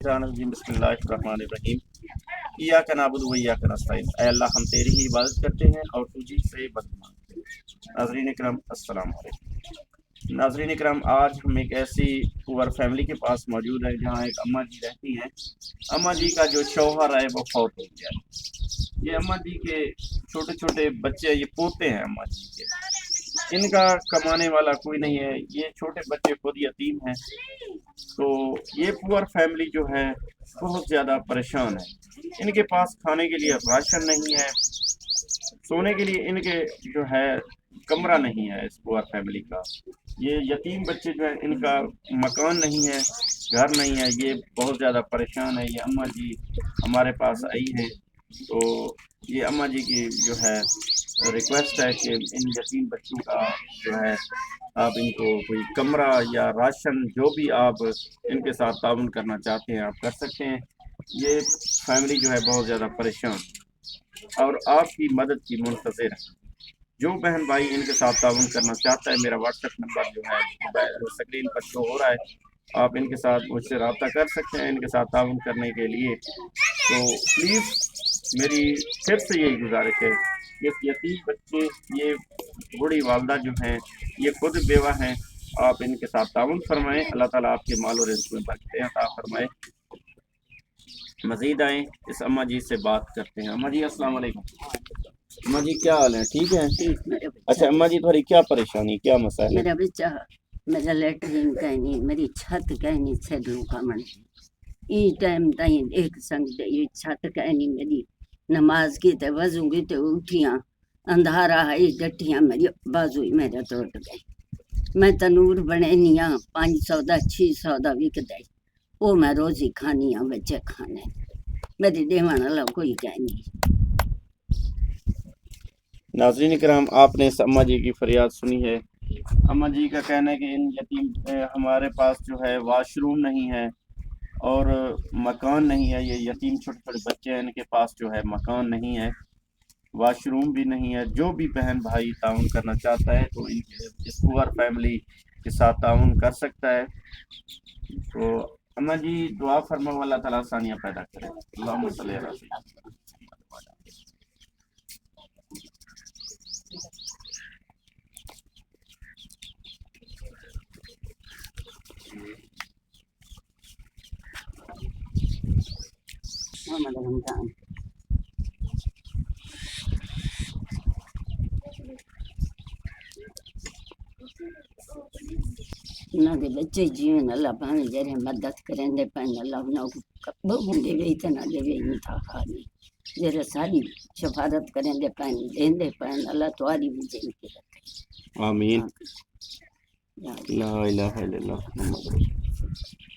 بسم اللہ الرحمن الرحیم ایاک نعبد و ایاک نستعین۔ اے اللہ ہم تیری ہی عبادت کرتے ہیں اور تجھی سے مدد مانگتے ہیں۔ ناظرین اکرام السلام علیکم۔ ناظرین اکرام، آج ہم ایک ایسی پور فیملی کے پاس موجود ہے جہاں ایک اماں جی رہتی ہیں۔ اماں جی کا جو شوہر ہے وہ فوت ہو گیا ہے۔ یہ اماں جی کے چھوٹے چھوٹے بچے، یہ پوتے ہیں اماں جی کے، ان کا کمانے والا کوئی نہیں ہے، یہ چھوٹے بچے خود یتیم ہیں۔ تو یہ پور فیملی جو ہے بہت زیادہ پریشان ہے۔ ان کے پاس کھانے کے لیے راشن نہیں ہے، سونے کے لیے ان کے جو ہے کمرہ نہیں ہے اس پور فیملی کا۔ یہ یتیم بچے جو ہے ان کا مکان نہیں ہے، گھر نہیں ہے، یہ بہت زیادہ پریشان ہے۔ یہ اماں جی ہمارے پاس آئی ہے، تو یہ اماں جی کی جو ہے ریکویسٹ ہے کہ ان یتیم بچوں کا جو ہے آپ ان کو کوئی کمرہ یا راشن جو بھی آپ ان کے ساتھ تعاون کرنا چاہتے ہیں آپ کر سکتے ہیں۔ یہ فیملی جو ہے بہت زیادہ پریشان اور آپ کی مدد کی منتظر ہے۔ جو بہن بھائی ان کے ساتھ تعاون کرنا چاہتا ہے، میرا واٹس ایپ نمبر جو ہے اسکرین پر شو ہو رہا ہے، آپ ان کے ساتھ مجھ سے رابطہ کر سکتے ہیں ان کے ساتھ تعاون کرنے کے لیے۔ تو پلیز میری پھر سے یہی گزارش ہے، یہ یتیم بچے، یہ بوڑھی والدہ جو ہیں، یہ خود بیوہ ہیں، آپ ان کے ساتھ تعاون فرمائیں۔ اللہ تعالیٰ آپ کے مال و رزق میں برکتیں عطا فرمائے۔ مزید آئیں اس اماں جی سے بات کرتے ہیں۔ اماں جی السلام علیکم۔ اماں جی کیا حال ہے؟ ٹھیک ہے؟ اچھا اماں جی تھوڑی کیا پریشانی، کیا مسائل ہے؟ میرا بچہ، میرا لیٹرین کہنی، میری چھت کہنی چھدوں کا من ای ٹائم تائیں ایک سنگ دے یہ چھت کہنی میری نماز کی تے وضو کی تے اٹھیاں اندھارا ہے ڈٹیاں میری بازو ہی میرا ٹوٹ گئی۔ میں تنور بنینی ہاں 500 دا 600 دا وک دے، وہ میں روزی کھانی ہاں، بچے کھانے میری دیوان اللہ کوئی کہنی۔ ناظرین کرام، آپ نے اس اماں جی کی فریاد سنی ہے۔ اماں جی کا کہنا ہے کہ ان یتیم ہمارے پاس جو ہے واش روم نہیں ہے اور مکان نہیں ہے۔ یہ یتیم چھوٹے چھوٹے بچے ہیں، ان کے پاس جو ہے مکان نہیں ہے، واش روم بھی نہیں ہے۔ جو بھی بہن بھائی تعاون کرنا چاہتا ہے تو اس پور فیملی کے ساتھ تعاون کر سکتا ہے۔ تو اماں جی دعا فرماؤ اللہ تعالیٰ آسانیاں پیدا کرے۔ اللہم صلی علی سیدنا محمد رمضان انہاں دے بچے جیون اللہ پاویں جڑے مدد کریں دے پین اللہ انہاں کو بہوں دے وی تے نہ دے وی تھا خالی جڑے ساری شفاعت کریں دے پین دین دے پین اللہ تواڈی بھی جن کے رکھے۔ آمین۔ یا لا الہ الا اللہ محمد رسول اللہ۔